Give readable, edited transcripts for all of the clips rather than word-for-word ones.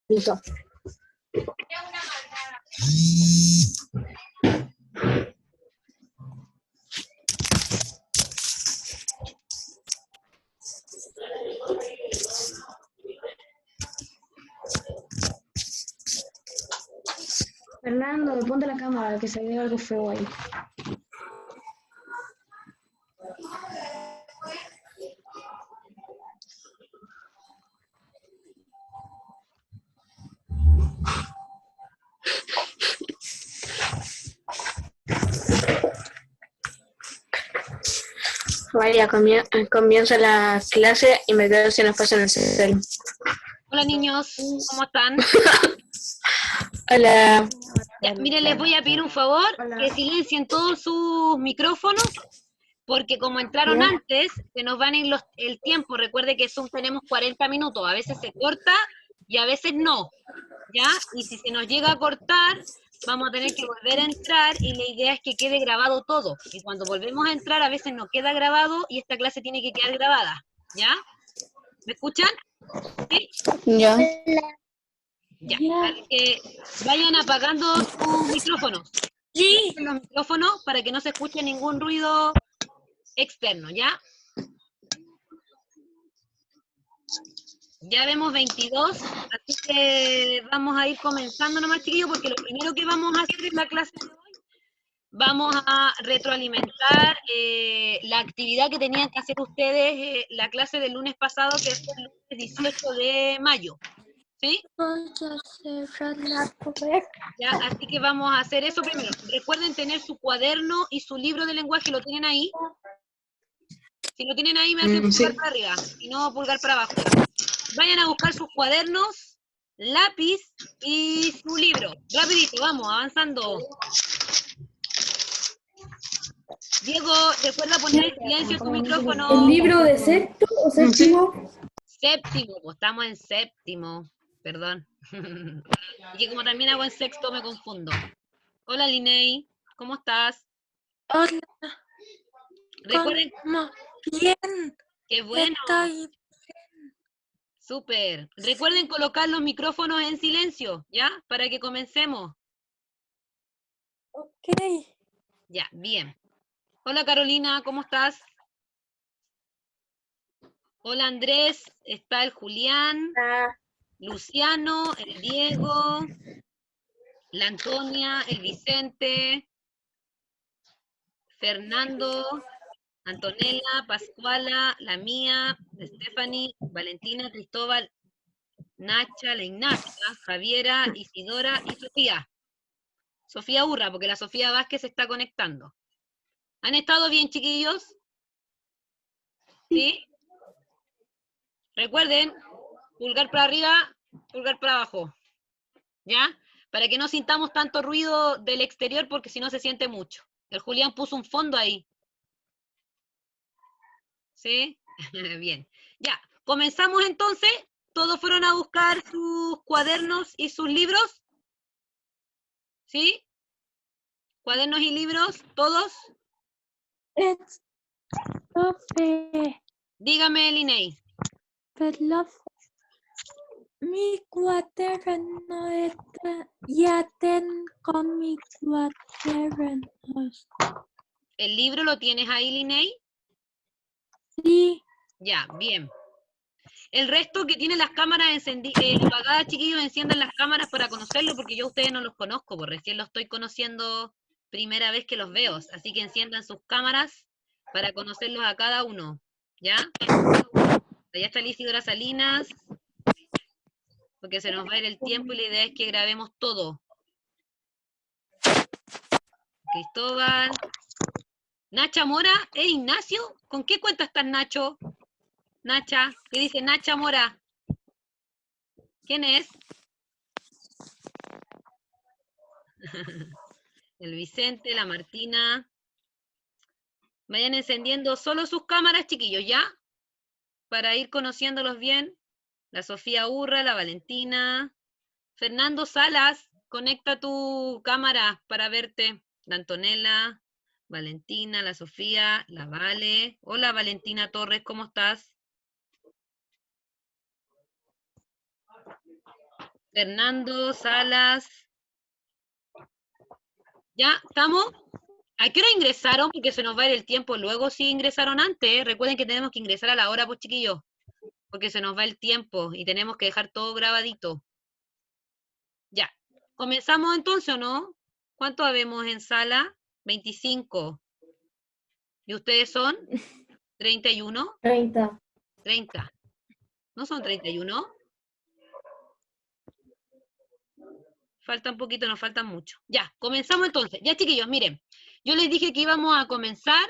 Listo. Fernando, ponte la cámara, que se ve algo feo ahí. Vaya, comienza la clase y me quedo sin espacio en el celular. Hola niños, ¿cómo están? Hola. Ya, miren, les voy a pedir un favor, Hola. que silencien todos sus micrófonos, porque como entraron ¿Ya? antes, se nos van a ir el tiempo. Recuerde que tenemos 40 minutos, a veces se corta y a veces no, ¿ya? Y si se nos llega a cortar, vamos a tener que volver a entrar y la idea es que quede grabado todo. Y cuando volvemos a entrar, a veces no queda grabado y esta clase tiene que quedar grabada, ¿ya? ¿Me escuchan? ¿Sí? Ya. Ya, para que vayan apagando sus micrófonos. Sí. Los micrófonos para que no se escuche ningún ruido externo, ¿ya? Ya vemos 22, así que vamos a ir comenzando nomás, chiquillos, porque lo primero que vamos a hacer en la clase de hoy, vamos a retroalimentar la actividad que tenían que hacer ustedes la clase del lunes pasado, que fue el lunes 18 de mayo, ¿sí? Ya, así que vamos a hacer eso primero. Recuerden tener su cuaderno y su libro de lenguaje, ¿lo tienen ahí? Si lo tienen ahí, me hacen pulgar Sí. para arriba, si no, pulgar para abajo. Vayan a buscar sus cuadernos, lápiz y su libro. Rapidito, vamos, avanzando. Diego, recuerda poner en silencio tu micrófono. ¿El libro de sexto o séptimo? Séptimo, pues estamos en séptimo, perdón. Y que como también hago en sexto, me confundo. Hola, Linei, ¿cómo estás? Hola, Recuerden, ¿cómo? Bien, qué bueno, estoy. súper. Recuerden colocar los micrófonos en silencio, ¿ya? Para que comencemos. Ok. Ya, bien. Hola, Carolina, ¿cómo estás? Hola, Andrés, está el Julián, Luciano, el Diego, la Antonia, el Vicente, Fernando, Antonella, Pascuala, la mía, Stephanie, Valentina, Cristóbal, Nacha, la Ignacia, Javiera, Isidora y Sofía. Sofía Urra, porque la Sofía Vázquez se está conectando. ¿Han estado bien, chiquillos? ¿Sí? Recuerden, pulgar para arriba, pulgar para abajo. ¿Ya? Para que no sintamos tanto ruido del exterior, porque si no se siente mucho. El Julián puso un fondo ahí. ¿Sí? Bien. Ya, comenzamos entonces. ¿Todos fueron a buscar sus cuadernos y sus libros? ¿Sí? ¿Cuadernos y libros? ¿Todos? Profe, Dígame, Linei. pero mi cuaderno está. Ya tengo mi cuaderno. ¿El libro lo tienes ahí, Linei? Sí, Ya, bien. El resto que tiene las cámaras apagadas, chiquillos, enciendan las cámaras para conocerlo, porque yo a ustedes no los conozco, porque recién los estoy conociendo primera vez que los veo. Así que enciendan sus cámaras para conocerlos a cada uno. ¿Ya? Allá está Isidora Salinas, porque se nos va a ir el tiempo y la idea es que grabemos todo. Cristóbal. Nacha Mora, Ignacio? ¿Con qué cuenta estás, Nacho? Nacha, ¿qué dice Nacha Mora? ¿Quién es? El Vicente, la Martina. Vayan encendiendo solo sus cámaras, chiquillos, ¿ya? Para ir conociéndolos bien. La Sofía Urra, la Valentina. Fernando Salas, conecta tu cámara para verte. La Antonella, Valentina, la Sofía, la Vale. Hola, Valentina Torres, ¿cómo estás? Fernando, Salas. ¿Ya? ¿Estamos? ¿A qué hora ingresaron? Porque se nos va a ir el tiempo. Luego sí ingresaron antes. ¿Eh? Recuerden que tenemos que ingresar a la hora, pues chiquillos. Porque se nos va el tiempo y tenemos que dejar todo grabadito. Ya. ¿Comenzamos entonces o no? ¿Cuánto habemos en sala? 25. ¿Y ustedes son? 31. 30. 30. ¿No son 31? Falta un poquito, nos falta mucho. Ya, comenzamos entonces. Ya, chiquillos, miren. Yo les dije que íbamos a comenzar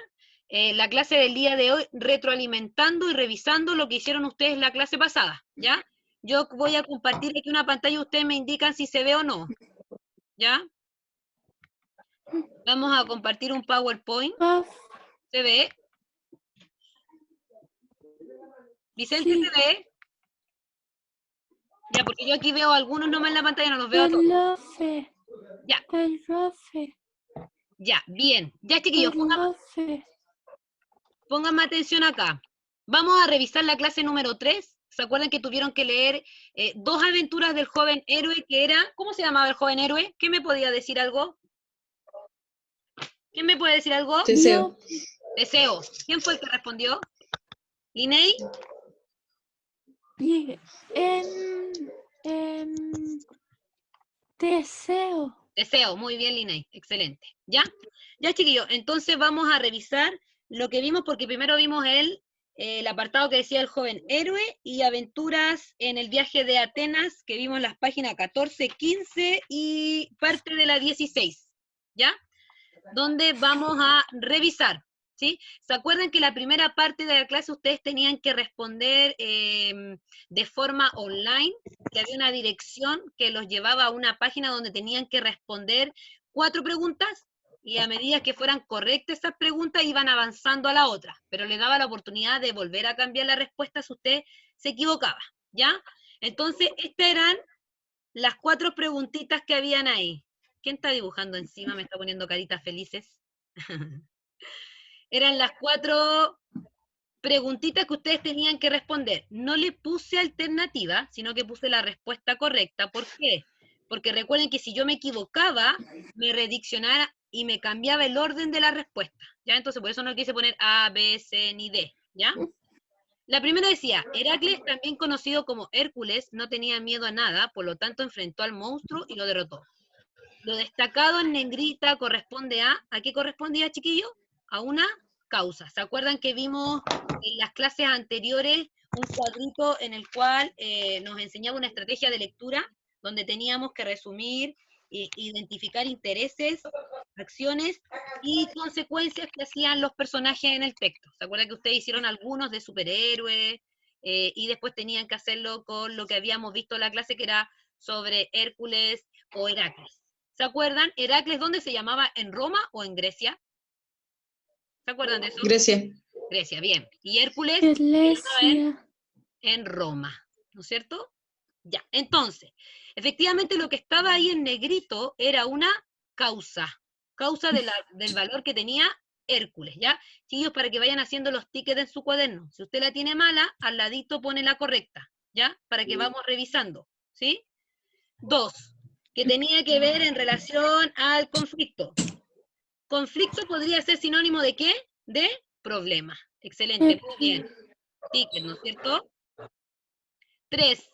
la clase del día de hoy retroalimentando y revisando lo que hicieron ustedes la clase pasada, ¿ya? Yo voy a compartir aquí una pantalla y ustedes me indican si se ve o no, ¿ya? Vamos a compartir un PowerPoint. Prof, ¿Se ve? ¿Vicente sí, se ve? Ya, porque yo aquí veo algunos nomás en la pantalla, no los veo a todos. profe, Ya, profe, ya, bien. Ya, chiquillos, profe. pónganme atención acá. Vamos a revisar la clase número 3. ¿Se acuerdan que tuvieron que leer 2 aventuras del joven héroe que era... ¿Cómo se llamaba el joven héroe? ¿Quién me podía decir algo? ¿Quién me puede decir algo? Teseo. Teseo. ¿Quién fue el que respondió? ¿Linei? Y Teseo. Teseo. Muy bien, Linei. Excelente. ¿Ya? Ya, chiquillos. Entonces vamos a revisar lo que vimos, porque primero vimos el apartado que decía el joven héroe y aventuras en el viaje de Atenas, que vimos las páginas 14, 15 y parte de la 16, ¿ya? Donde vamos a revisar, ¿sí? ¿Se acuerdan que la primera parte de la clase ustedes tenían que responder de forma online? Que había una dirección que los llevaba a una página donde tenían que responder 4 preguntas, y a medida que fueran correctas esas preguntas iban avanzando a la otra, pero le daba la oportunidad de volver a cambiar la respuesta si usted se equivocaba, ¿ya? Entonces, estas eran las 4 preguntitas que habían ahí. ¿Quién está dibujando encima? Me está poniendo caritas felices. Eran las 4 preguntitas que ustedes tenían que responder. No le puse alternativa, sino que puse la respuesta correcta. ¿Por qué? Porque recuerden que si yo me equivocaba, me rediccionara y me cambiaba el orden de la respuesta, ¿ya? Entonces, por eso no quise poner A, B, C, ni D, ¿ya? La primera decía, Heracles, también conocido como Hércules, no tenía miedo a nada, por lo tanto enfrentó al monstruo y lo derrotó. Lo destacado en negrita corresponde ¿a qué correspondía, chiquillo? A una causa. ¿Se acuerdan que vimos en las clases anteriores un cuadrito en el cual nos enseñaba una estrategia de lectura, donde teníamos que resumir e identificar intereses, acciones y consecuencias que hacían los personajes en el texto? ¿Se acuerdan que ustedes hicieron algunos de superhéroes y después tenían que hacerlo con lo que habíamos visto en la clase, que era sobre Hércules o Heracles? ¿Se acuerdan? ¿Heracles dónde se llamaba? ¿En Roma o en Grecia? ¿Se acuerdan de eso? Grecia. Grecia, bien. ¿Y Hércules se llamaba Iglesia. en Roma? ¿No es cierto? Ya, entonces, efectivamente lo que estaba ahí en negrito era una causa del valor que tenía Hércules, ¿ya? Chicos, para que vayan haciendo los tickets en su cuaderno. Si usted la tiene mala, al ladito pone la correcta, ¿ya? Para que vamos revisando, ¿sí? 2, que tenía que ver en relación al conflicto. Conflicto podría ser sinónimo de ¿qué? De problema. Excelente, muy bien. Ticket, ¿no es cierto? 3.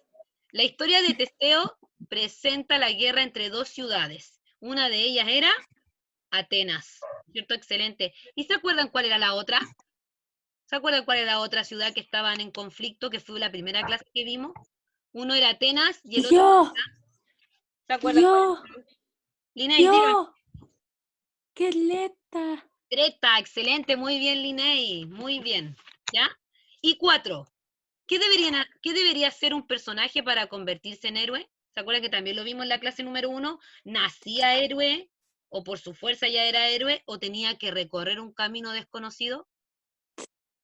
La historia de Teseo presenta la guerra entre 2 ciudades. Una de ellas era Atenas, ¿cierto? Excelente. ¿Y se acuerdan cuál era la otra? ¿Se acuerdan cuál era la otra ciudad que estaban en conflicto, que fue la primera clase que vimos? Uno era Atenas y el otro... Yo, ¿Se acuerdan cuál yo, era? Linei, diga. yo. Creta. Creta, excelente, muy bien, Linei, muy bien, ¿ya? Y 4, ¿qué debería hacer un personaje para convertirse en héroe? ¿Se acuerdan que también lo vimos en la clase número 1? ¿Nacía héroe, o por su fuerza ya era héroe, o tenía que recorrer un camino desconocido?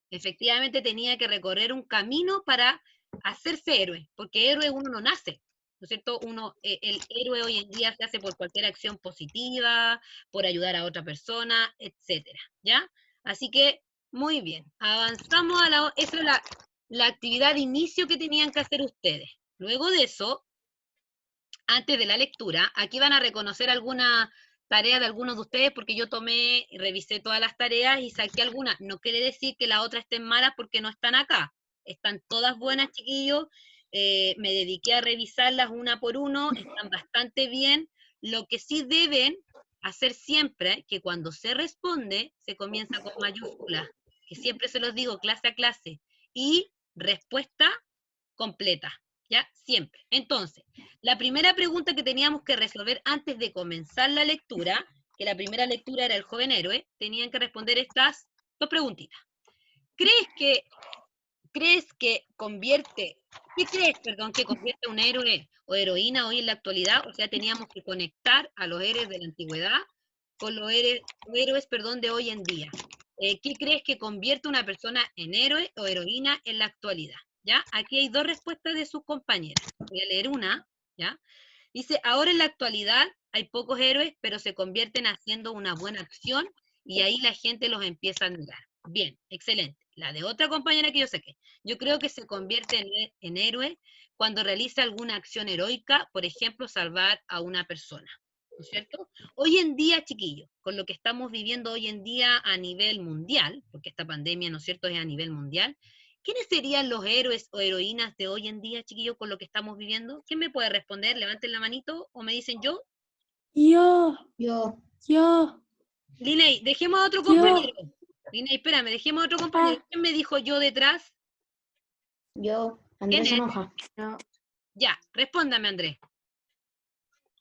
Efectivamente tenía que recorrer un camino para hacerse héroe, porque héroe uno no nace, ¿no es cierto? El héroe hoy en día se hace por cualquier acción positiva, por ayudar a otra persona, etcétera, ¿ya? Así que, muy bien, avanzamos a esa es la actividad de inicio que tenían que hacer ustedes. Luego de eso, antes de la lectura, aquí van a reconocer alguna tarea de algunos de ustedes, porque yo tomé y revisé todas las tareas y saqué algunas. No quiere decir que las otras estén malas porque no están acá. Están todas buenas, chiquillos. Me dediqué a revisarlas una por uno, están bastante bien. Lo que sí deben hacer siempre, que cuando se responde, se comienza con mayúsculas, que siempre se los digo, clase a clase, y respuesta completa, ¿ya? Siempre. Entonces, la primera pregunta que teníamos que resolver antes de comenzar la lectura, que la primera lectura era el joven héroe, tenían que responder estas dos preguntitas. ¿Crees que convierte, qué crees, perdón, que convierte a un héroe o heroína hoy en la actualidad? O sea, teníamos que conectar a los héroes de la antigüedad con los héroes, perdón, de hoy en día. ¿Qué crees que convierte a una persona en héroe o heroína en la actualidad? ¿Ya? Aquí hay dos respuestas de sus compañeras. Voy a leer una, ¿ya? Dice, ahora en la actualidad hay pocos héroes, pero se convierten haciendo una buena acción y ahí la gente los empieza a admirar. Bien, excelente. La de otra compañera que yo saqué. Yo creo que se convierte en héroe cuando realiza alguna acción heroica, por ejemplo, salvar a una persona. ¿No es cierto? Hoy en día, chiquillos, con lo que estamos viviendo hoy en día a nivel mundial, porque esta pandemia, ¿no es cierto?, es a nivel mundial, ¿quiénes serían los héroes o heroínas de hoy en día, chiquillos, con lo que estamos viviendo? ¿Quién me puede responder? Levanten la manito o me dicen yo. Yo, Yo, yo, Linei, dejemos a otro yo. compañero. Linei, espérame, dejemos a otro compañero. ¿Quién me dijo yo detrás? Andrés ¿Quién es? Anoja. Ya, respóndame, Andrés.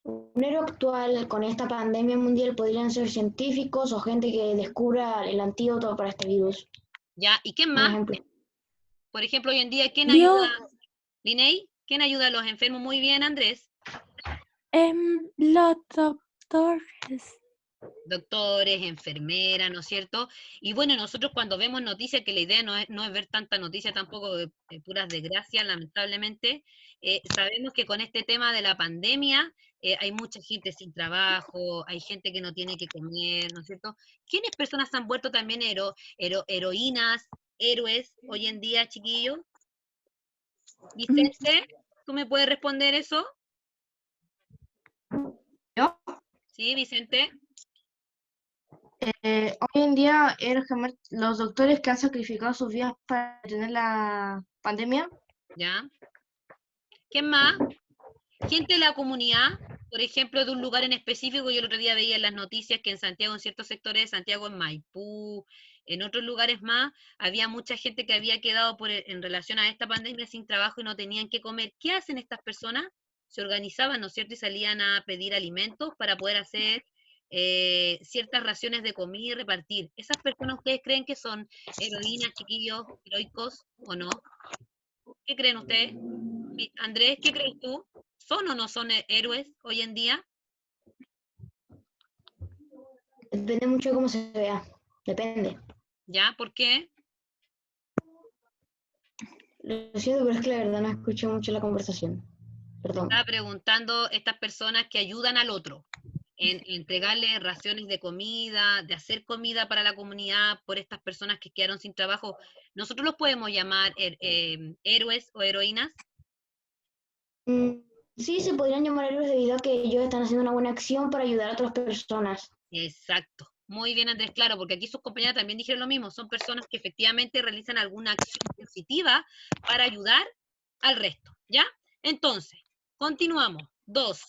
Un héroe actual con esta pandemia mundial podrían ser científicos o gente que descubra el antídoto para este virus. Ya, ¿y quién Un más? ejemplo. Por ejemplo, hoy en día, ¿quién Yo, ayuda? Linei, ¿quién ayuda a los enfermos? Muy bien, Andrés. los doctores. Doctores, enfermeras, ¿no es cierto? Y bueno, nosotros cuando vemos noticias, que la idea no es ver tanta noticia tampoco de puras desgracias, lamentablemente, sabemos que con este tema de la pandemia hay mucha gente sin trabajo, hay gente que no tiene que comer, ¿no es cierto? ¿Quiénes personas han vuelto también heroínas, héroes hoy en día, chiquillos? Vicente, ¿tú me puedes responder eso? ¿Yo? Sí, Vicente. Hoy en día los doctores que han sacrificado sus vidas para detener la pandemia. ¿Ya? ¿Quién más? Gente de la comunidad, por ejemplo, de un lugar en específico, yo el otro día veía en las noticias que en Santiago, en ciertos sectores de Santiago, en Maipú, en otros lugares más, había mucha gente que había quedado en relación a esta pandemia sin trabajo y no tenían que comer. ¿Qué hacen estas personas? Se organizaban, ¿no es cierto? Y salían a pedir alimentos para poder hacer ciertas raciones de comida y repartir. ¿Esas personas ustedes creen que son heroínas, chiquillos, heroicos o no? ¿Qué creen ustedes? Andrés, ¿qué crees tú? ¿Son o no son héroes hoy en día? Depende mucho de cómo se vea. Depende. ¿Ya? ¿Por qué? Lo siento, pero es que la verdad no escuché mucho la conversación. Perdón. Estaba preguntando estas personas que ayudan al otro en entregarle raciones de comida, de hacer comida para la comunidad por estas personas que quedaron sin trabajo. ¿Nosotros los podemos llamar héroes o heroínas? Sí, se podrían llamar héroes debido a que ellos están haciendo una buena acción para ayudar a otras personas. Exacto. Muy bien, Andrés, claro, porque aquí sus compañeras también dijeron lo mismo. Son personas que efectivamente realizan alguna acción positiva para ayudar al resto, ¿ya? Entonces, continuamos. 2.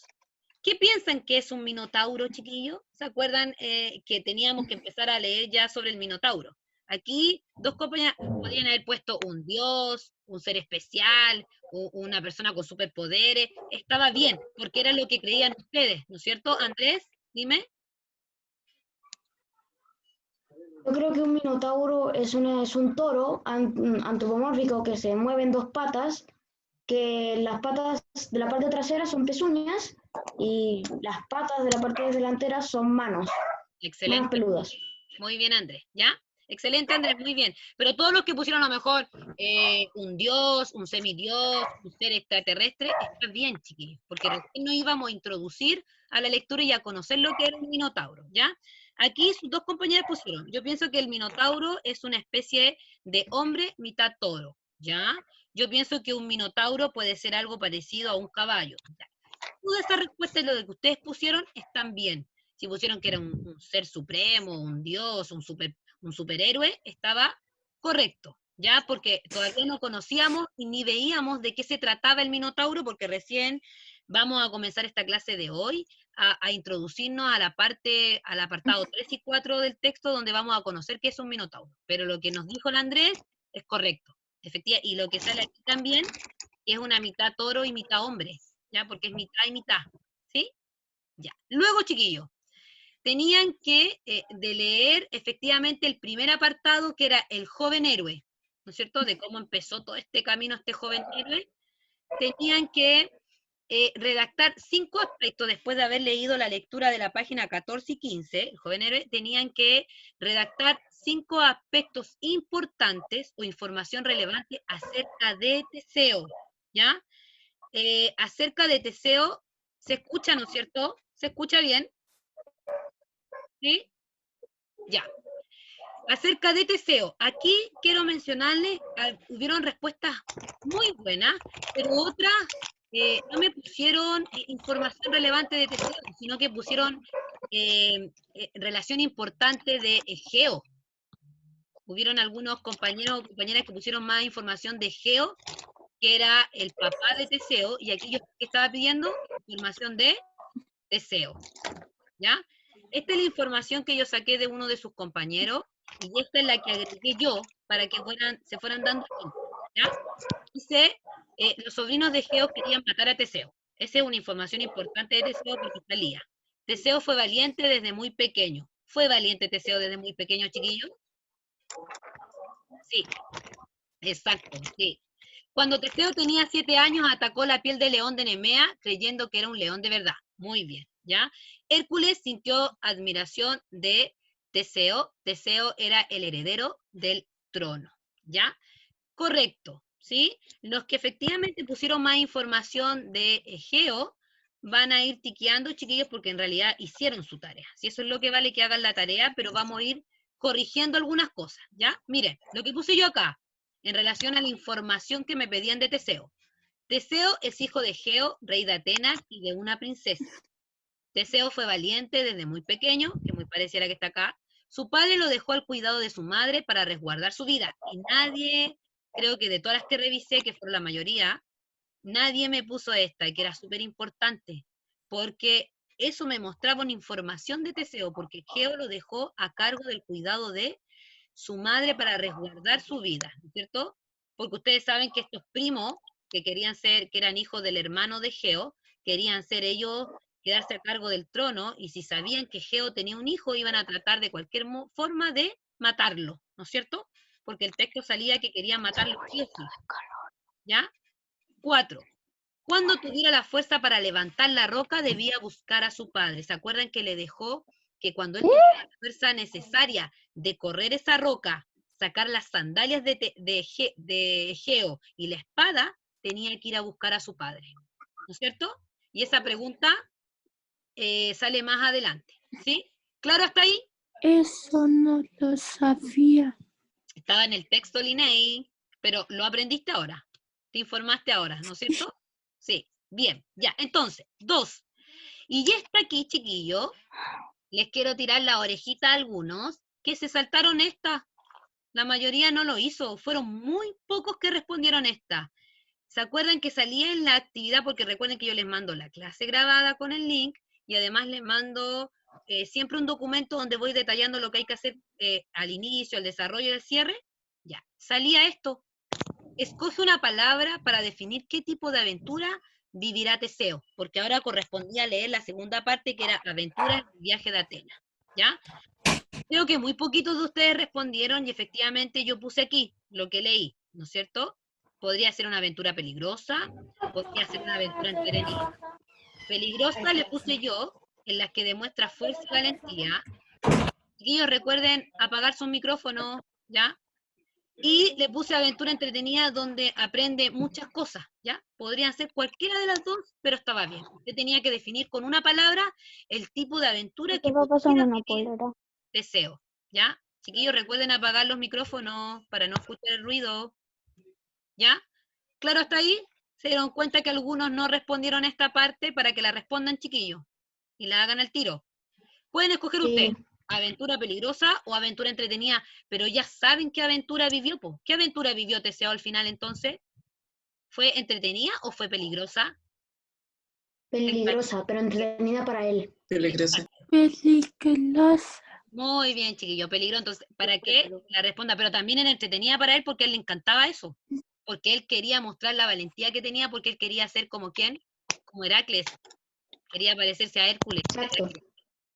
¿Qué piensan que es un minotauro, chiquillo? ¿Se acuerdan que teníamos que empezar a leer ya sobre el minotauro? Aquí dos compañeras podrían haber puesto un dios, un ser especial, una persona con superpoderes. Estaba bien, porque era lo que creían ustedes, ¿no es cierto? Andrés, dime. Yo creo que un minotauro es un toro antropomórfico que se mueve en dos patas, que las patas de la parte trasera son pezuñas y las patas de la parte delantera son manos Excelente. peludas. Muy bien, Andrés, ¿ya? Excelente, Andrés, muy bien. Pero todos los que pusieron a lo mejor un dios, un semidios, un ser extraterrestre, está bien, chiquillos, porque recién nos íbamos a introducir a la lectura y a conocer lo que era un minotauro, ¿ya? Aquí sus dos compañeras pusieron, yo pienso que el minotauro es una especie de hombre mitad toro, ¿ya? Yo pienso que un minotauro puede ser algo parecido a un caballo, ¿ya? toda esa respuesta y lo que ustedes pusieron están bien. Si pusieron que era un ser supremo, un dios, un superhéroe, estaba correcto, ¿ya? Porque todavía no conocíamos y ni veíamos de qué se trataba el Minotauro, porque recién vamos a comenzar esta clase de hoy a introducirnos a la parte, al apartado 3 y 4 del texto, donde vamos a conocer qué es un Minotauro. Pero lo que nos dijo el Andrés es correcto, efectivamente, y lo que sale aquí también es una mitad toro y mitad hombre, ¿ya? Porque es mitad y mitad, ¿sí? Ya. Luego, chiquillos, tenían que de leer efectivamente el primer apartado, que era el joven héroe, ¿no es cierto? De cómo empezó todo este camino este joven héroe. Tenían que redactar 5 aspectos, después de haber leído la lectura de la página 14 y 15, el joven héroe, tenían que redactar 5 aspectos importantes o información relevante acerca de Teseo, ¿ya? Acerca de Teseo, ¿se escucha, no es cierto? ¿Se escucha bien? ¿Sí? Ya. Acerca de Teseo, aquí quiero mencionarles, hubieron respuestas muy buenas, pero otras no me pusieron información relevante de Teseo, sino que pusieron relación importante de Egeo. Hubieron algunos compañeros o compañeras que pusieron más información de Egeo, que era el papá de Teseo, y aquí yo estaba pidiendo información de Teseo, ¿ya? Esta es la información que yo saqué de uno de sus compañeros, y esta es la que agregué yo para que se fueran dando cuenta, ¿ya? Dice, los sobrinos de Egeo querían matar a Teseo. Esa es una información importante de Teseo porque salía. Teseo fue valiente desde muy pequeño. ¿Fue valiente Teseo desde muy pequeño, chiquillos? Sí, exacto, sí. Cuando Teseo tenía 7 años, atacó la piel de león de Nemea, creyendo que era un león de verdad. Muy bien, ¿ya? Hércules sintió admiración de Teseo. Teseo era el heredero del trono, ¿ya? Correcto, ¿sí? Los que efectivamente pusieron más información de Egeo van a ir tiqueando, chiquillos, porque en realidad hicieron su tarea. Si eso es lo que vale que hagan la tarea, pero vamos a ir corrigiendo algunas cosas, ¿ya? Miren, lo que puse yo acá, en relación a la información que me pedían de Teseo. Teseo es hijo de Egeo, rey de Atenas, y de una princesa. Teseo fue valiente desde muy pequeño, que muy pareciera que está acá. Su padre lo dejó al cuidado de su madre para resguardar su vida. Y nadie, creo que de todas las que revisé, que fueron la mayoría, nadie me puso esta, que era súper importante, porque eso me mostraba una información de Teseo, porque Egeo lo dejó a cargo del cuidado de su madre para resguardar su vida, ¿no es cierto? Porque ustedes saben que estos primos, que querían ser, que eran hijos del hermano de Egeo, querían ser ellos, quedarse a cargo del trono, y si sabían que Egeo tenía un hijo, iban a tratar de cualquier forma de matarlo, ¿no es cierto? Porque el texto salía que querían matarlo sí o sí, ¿ya? 4. Cuando tuviera la fuerza para levantar la roca, debía buscar a su padre. ¿Se acuerdan que le dejó que cuando él tuviera la fuerza necesaria de correr esa roca, sacar las sandalias de Egeo y la espada, tenía que ir a buscar a su padre? ¿No es cierto? Y esa pregunta sale más adelante. ¿Sí? ¿Claro hasta ahí? Eso no lo sabía. Estaba en el texto Linney, pero lo aprendiste ahora. Te informaste ahora, ¿no es cierto? Sí, bien, ya. Entonces, 2. Y ya está aquí, chiquillo. Les quiero tirar la orejita a algunos que se saltaron esta. La mayoría no lo hizo. Fueron muy pocos que respondieron esta. ¿Se acuerdan que salía en la actividad? Porque recuerden que yo les mando la clase grabada con el link y además les mando siempre un documento donde voy detallando lo que hay que hacer al inicio, al desarrollo y al cierre. Ya, salía esto. Escoge una palabra para definir qué tipo de aventura vivirá Teseo, porque ahora correspondía leer la segunda parte, que era Aventuras del viaje de Atenas, ¿ya? Creo que muy poquitos de ustedes respondieron y efectivamente yo puse aquí lo que leí, ¿no es cierto? Podría ser una aventura peligrosa, podría ser una aventura entretenida. Peligrosa le puse yo, en las que demuestra fuerza y valentía. Chiquillos, recuerden apagar sus micrófonos, ¿ya? Y le puse aventura entretenida donde aprende muchas cosas, ¿ya? Podrían ser cualquiera de las dos, pero estaba bien. Usted tenía que definir con una palabra el tipo de aventura que pudiera vivir Teseo, ¿ya? Chiquillos, recuerden apagar los micrófonos para no escuchar el ruido, ¿ya? ¿Claro hasta ahí? se dieron cuenta que algunos no respondieron esta parte para que la respondan, chiquillos, y la hagan al tiro. Pueden escoger ustedes, Sí. aventura peligrosa o aventura entretenida, pero ya saben qué aventura vivió, po. ¿Qué aventura vivió Teseo al final entonces? ¿Fue entretenida o fue peligrosa? Peligrosa, pero entretenida para él. Peligrosa. Peligrosa. Muy bien, chiquillo, peligro. Entonces, ¿para qué la responda? Pero también era entretenida para él porque a él le encantaba eso. Porque él quería mostrar la valentía que tenía, porque él quería ser como ¿quién? Como Heracles. Quería parecerse a Hércules. Exacto.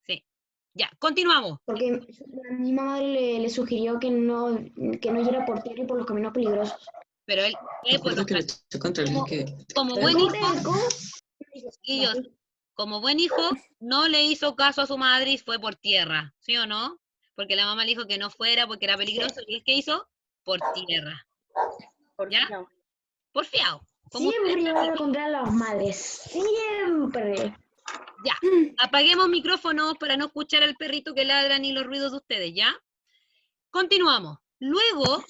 Sí. Ya, continuamos. Porque la misma madre le sugirió que no yera por tierra y por los caminos peligrosos. Pero él, Me por acuerdo los que luchó contra el que... como buen hijo, ¿Cómo? chiquillos, como buen hijo, no le hizo caso a su madre y fue por tierra, ¿sí o no? Porque la mamá le dijo que no fuera porque era peligroso. ¿Y él qué hizo? Por tierra. ¿Ya? Porfiado. Como Siempre ustedes. iba a contra las madres. Siempre. Ya. Apaguemos micrófonos para no escuchar al perrito que ladra ni los ruidos de ustedes, ¿ya? Continuamos. Luego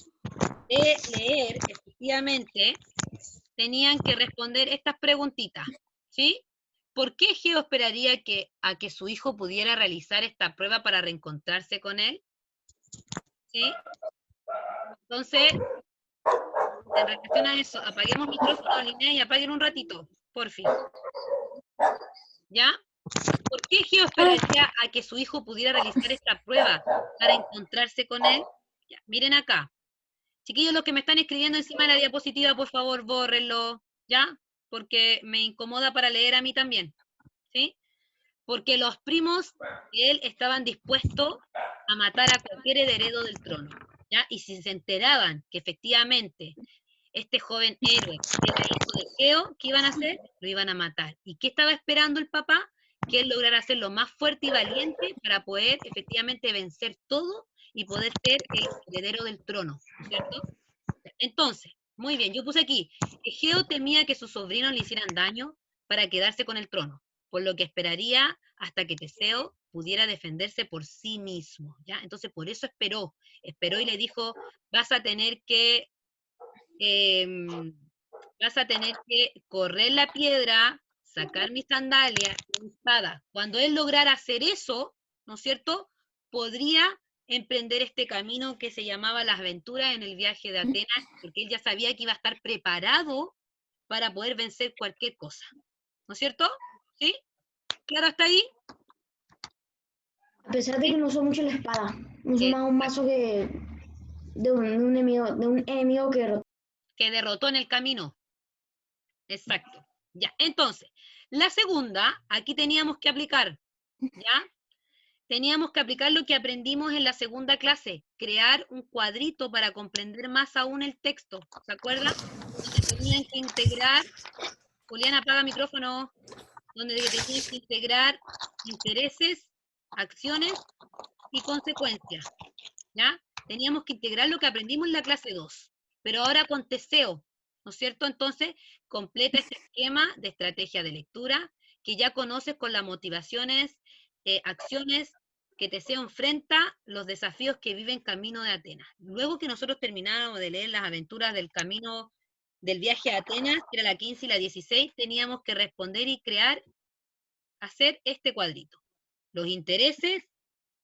de leer, efectivamente, tenían que responder estas preguntitas, ¿sí? ¿Por qué Geo esperaría a que su hijo pudiera realizar esta prueba para reencontrarse con él? ¿Sí? Entonces, en relación a eso, apaguemos micrófono, Linnea, y apaguen un ratito, por fin. ¿Ya? ¿Por qué Geo esperaría a que su hijo pudiera realizar esta prueba para encontrarse con él? Ya, miren acá. Chiquillos, los que me están escribiendo encima de la diapositiva, por favor, bórrenlo, ¿ya? Porque me incomoda para leer a mí también, ¿sí? Porque los primos de él estaban dispuestos a matar a cualquier heredero del trono, ¿ya? Y si se enteraban que efectivamente este joven héroe era hijo de Geo, ¿qué iban a hacer? Lo iban a matar. ¿Y qué estaba esperando el papá? Que él lograra ser lo más fuerte y valiente para poder efectivamente vencer todo y poder ser el heredero del trono, ¿cierto? Entonces, muy bien, yo puse aquí, que Geo temía que sus sobrinos le hicieran daño para quedarse con el trono, por lo que esperaría hasta que Teseo pudiera defenderse por sí mismo, ¿ya? Entonces, por eso esperó y le dijo, vas a tener que correr la piedra, sacar mi sandalia y mi espada. Cuando él lograra hacer eso, ¿no es cierto?, podría emprender este camino que se llamaba las aventuras en el viaje de Atenas, porque él ya sabía que iba a estar preparado para poder vencer cualquier cosa. ¿No es cierto? ¿Sí? ¿Claro hasta ahí? A pesar de que no usó mucho la espada. Usó más un mazo que de un enemigo que derrotó. Que derrotó en el camino. Exacto. Ya, entonces, la segunda, aquí teníamos que aplicar, ¿ya? Teníamos que aplicar lo que aprendimos en la segunda clase, crear un cuadrito para comprender más aún el texto, ¿se acuerdan? Donde tenían que integrar, Julián apaga micrófono, donde tenían que integrar intereses, acciones y consecuencias, ¿ya? Teníamos que integrar lo que aprendimos en la clase 2, pero ahora con Teseo, ¿no es cierto? Entonces, completa este esquema de estrategia de lectura que ya conoces con las motivaciones, acciones que Teseo enfrenta los desafíos que vive en camino de Atenas. Luego que nosotros terminábamos de leer las aventuras del camino del viaje a Atenas, que era la 15 y la 16, teníamos que responder y crear, hacer este cuadrito. Los intereses,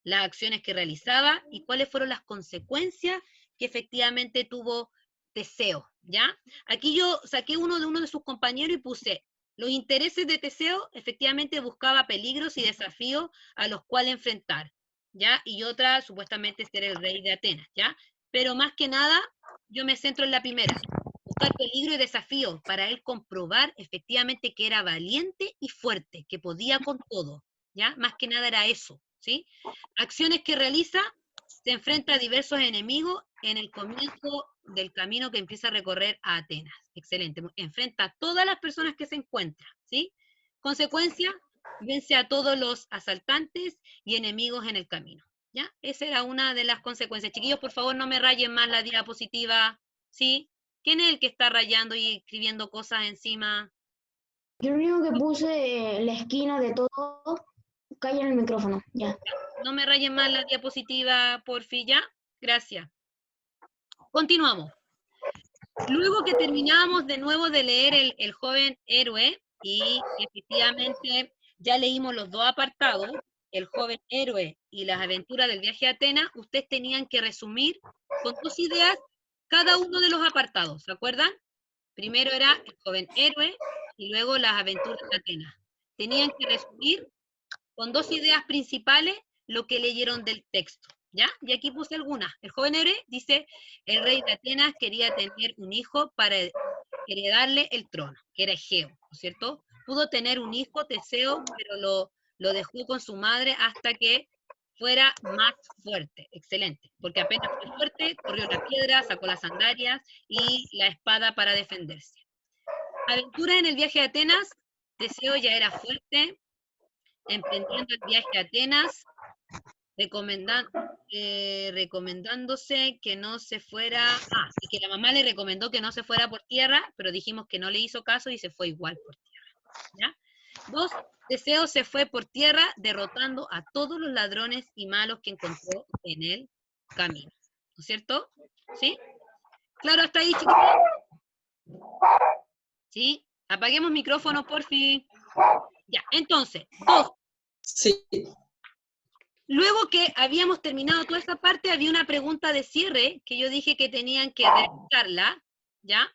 las acciones que realizaba y cuáles fueron las consecuencias que efectivamente tuvo Teseo, ¿ya? Aquí yo saqué uno de sus compañeros y puse, los intereses de Teseo efectivamente buscaba peligros y desafíos a los cuales enfrentar, ¿ya? Y otra, supuestamente, ser el rey de Atenas, ¿ya? Pero más que nada, yo me centro en la primera, buscar peligro y desafío para él comprobar efectivamente que era valiente y fuerte, que podía con todo, ¿ya? Más que nada era eso, ¿sí? Acciones que realiza, se enfrenta a diversos enemigos en el comienzo del camino que empieza a recorrer a Atenas. Excelente. Enfrenta a todas las personas que se encuentran, ¿sí? Consecuencia, vence a todos los asaltantes y enemigos en el camino, ¿ya? Esa era una de las consecuencias. Chiquillos, por favor, no me rayen más la diapositiva, ¿sí? ¿Quién es el que está rayando y escribiendo cosas encima? Yo lo único que puse la esquina de todo, calla en el micrófono, ya. No me rayen más la diapositiva, porfi, ¿ya? Gracias. Continuamos. Luego que terminábamos de nuevo de leer el joven héroe, y efectivamente ya leímos los dos apartados, el joven héroe y las aventuras del viaje a Atenas, ustedes tenían que resumir con 2 ideas cada uno de los apartados, ¿se acuerdan? Primero era el joven héroe y luego las aventuras de Atenas. Tenían que resumir con 2 ideas principales lo que leyeron del texto, ¿ya? Y aquí puse algunas. El joven héroe dice, el rey de Atenas quería tener un hijo para heredarle el trono, que era Egeo, ¿no es cierto? Pudo tener un hijo, Teseo, pero lo dejó con su madre hasta que fuera más fuerte. Excelente, porque apenas fue fuerte, corrió la piedra, sacó las sandalias y la espada para defenderse. Aventura en el viaje a Atenas, Teseo ya era fuerte, emprendiendo el viaje a Atenas, recomendándose que no se fuera, y que la mamá le recomendó que no se fuera por tierra, pero dijimos que no le hizo caso y se fue igual por tierra, ¿ya? 2, Teseo se fue por tierra derrotando a todos los ladrones y malos que encontró en el camino, ¿no es cierto? ¿Sí? ¿Claro hasta ahí, chicos? ¿Sí? Apaguemos micrófono, por fin. Ya, entonces, 2. Sí. Luego que habíamos terminado toda esta parte, había una pregunta de cierre que yo dije que tenían que realizarla, ¿ya?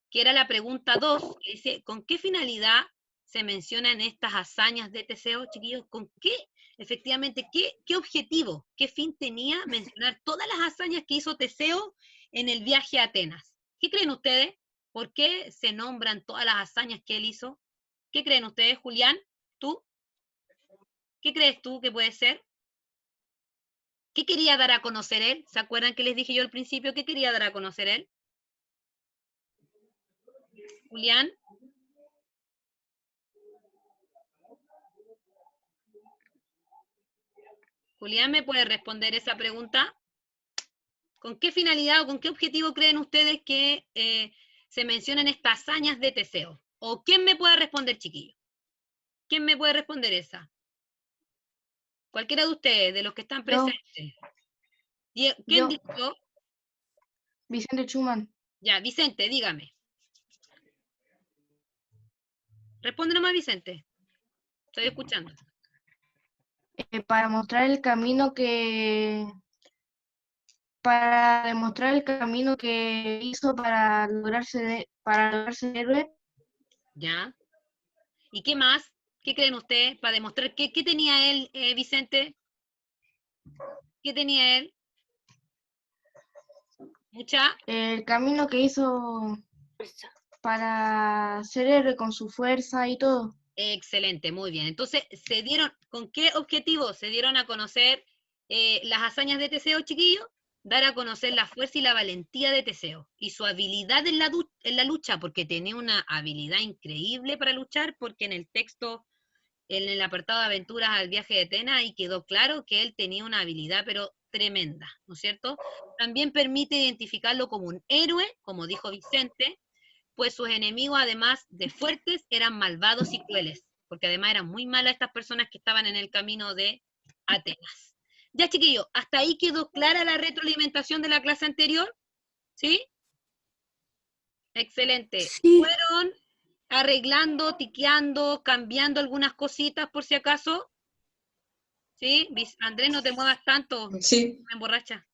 Que era la pregunta 2, que dice, ¿con qué finalidad se mencionan estas hazañas de Teseo, chiquillos? ¿Con qué, efectivamente, qué objetivo, qué fin tenía mencionar todas las hazañas que hizo Teseo en el viaje a Atenas? ¿Qué creen ustedes? ¿Por qué se nombran todas las hazañas que él hizo? ¿Qué creen ustedes, Julián? ¿Tú? ¿Qué crees tú que puede ser? ¿Qué quería dar a conocer él? ¿Se acuerdan que les dije yo al principio qué quería dar a conocer él? Julián. Julián, ¿me puede responder esa pregunta? ¿Con qué finalidad o con qué objetivo creen ustedes que se mencionan estas hazañas de Teseo? ¿O quién me puede responder, chiquillo? ¿Quién me puede responder esa? Cualquiera de ustedes, de los que están presentes. ¿Quién dijo? Vicente Schumann. Ya, Vicente, dígame. Responde nomás, Vicente. Estoy escuchando. Para mostrar el camino para demostrar el camino que hizo para lograrse héroe. ¿Ya? ¿Y qué más? ¿Qué creen ustedes? Para demostrar qué tenía él, Vicente. ¿Qué tenía él? Mucha. El camino que hizo para ser héroe con su fuerza y todo. Excelente, muy bien. Entonces, ¿con qué objetivo se dieron a conocer las hazañas de Teseo, chiquillos? Dar a conocer la fuerza y la valentía de Teseo y su habilidad en la lucha, porque tenía una habilidad increíble para luchar, porque en el texto, en el apartado de aventuras al viaje de Atenas, ahí quedó claro que él tenía una habilidad, pero tremenda, ¿no es cierto? También permite identificarlo como un héroe, como dijo Vicente, pues sus enemigos, además de fuertes, eran malvados y crueles, porque además eran muy malas estas personas que estaban en el camino de Atenas. Ya, chiquillos, ¿hasta ahí quedó clara la retroalimentación de la clase anterior? ¿Sí? Excelente. Sí. ¿Fueron arreglando, tiqueando, cambiando algunas cositas por si acaso? ¿Sí? Andrés, no te muevas tanto. Sí. Me emborracha.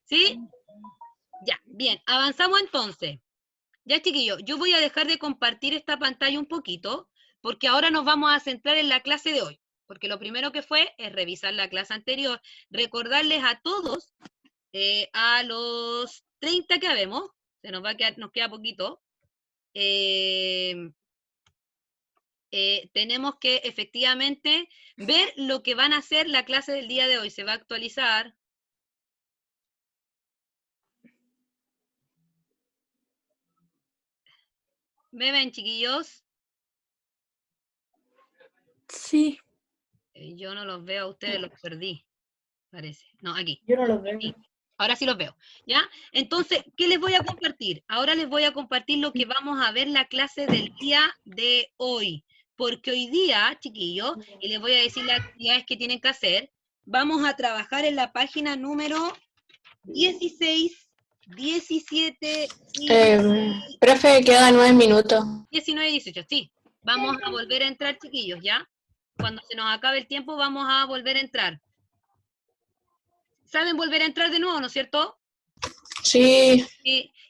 ¿Sí? Ya, bien. Avanzamos entonces. Ya, chiquillos, yo voy a dejar de compartir esta pantalla un poquito, porque ahora nos vamos a centrar en la clase de hoy, porque lo primero que fue es revisar la clase anterior, recordarles a todos, a los 30 que habemos, nos queda poquito, tenemos que efectivamente ver lo que van a hacer la clase del día de hoy. Se va a actualizar. ¿Me ven, chiquillos? Sí. Yo no los veo a ustedes, los perdí, parece. No, aquí. Yo no los veo. Sí, ahora sí los veo, ¿ya? Entonces, ¿qué les voy a compartir? Ahora les voy a compartir lo que vamos a ver la clase del día de hoy. Porque hoy día, chiquillos, y les voy a decir las actividades que tienen que hacer, vamos a trabajar en la página número 16 17 y Profe, quedan 9 minutos. 19 y 18, sí. Vamos a volver a entrar, chiquillos, ¿ya? Cuando se nos acabe el tiempo, vamos a volver a entrar. ¿Saben volver a entrar de nuevo, no es cierto? Sí,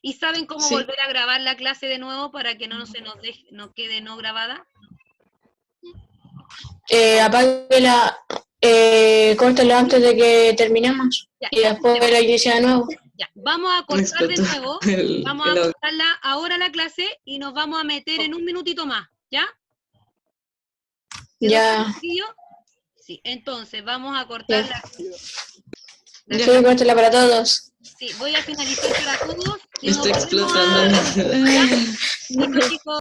¿Y saben cómo Sí. volver a grabar la clase de nuevo para que no se nos no quede no grabada? apáguela, córtala antes de que terminemos. Ya, Y después la inicia de nuevo. ya. Vamos a cortar de Respeto nuevo. el- Vamos a el audio. cortarla ahora la clase y nos vamos a meter en un minutito más, ¿ya? ¿Quedó Ya. claro, chiquillo? Sí, entonces vamos a cortar Ya. la Sí, córtala para todos. Sí, voy a finalizar para todos. Y Me está nos volvemos a- explotando. Listo, chicos.